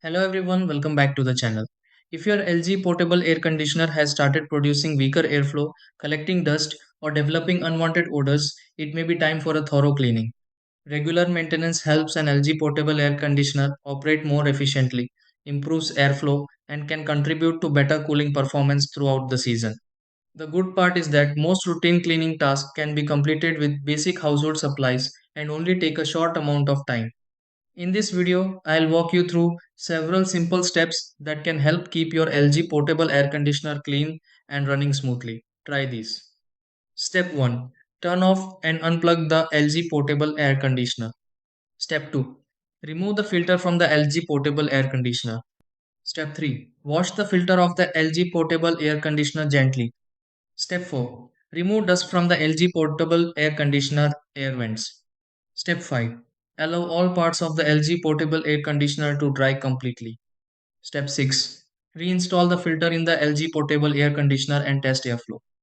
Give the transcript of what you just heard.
Hello everyone, welcome back to the channel. If your LG portable air conditioner has started producing weaker airflow, collecting dust, or developing unwanted odors, it may be time for a thorough cleaning. Regular maintenance helps an LG portable air conditioner operate more efficiently, improves airflow, and can contribute to better cooling performance throughout the season. The good part is that most routine cleaning tasks can be completed with basic household supplies and only take a short amount of time. In this video, I'll walk you through several simple steps that can help keep your LG portable air conditioner clean and running smoothly. Try these. Step 1. Turn off and unplug the LG portable air conditioner. Step 2. Remove the filter from the LG portable air conditioner. Step 3. Wash the filter of the LG portable air conditioner gently. Step 4. Remove dust from the LG portable air conditioner air vents. Step 5. Allow all parts of the LG portable air conditioner to dry completely. Step 6. Reinstall the filter in the LG portable air conditioner and test airflow.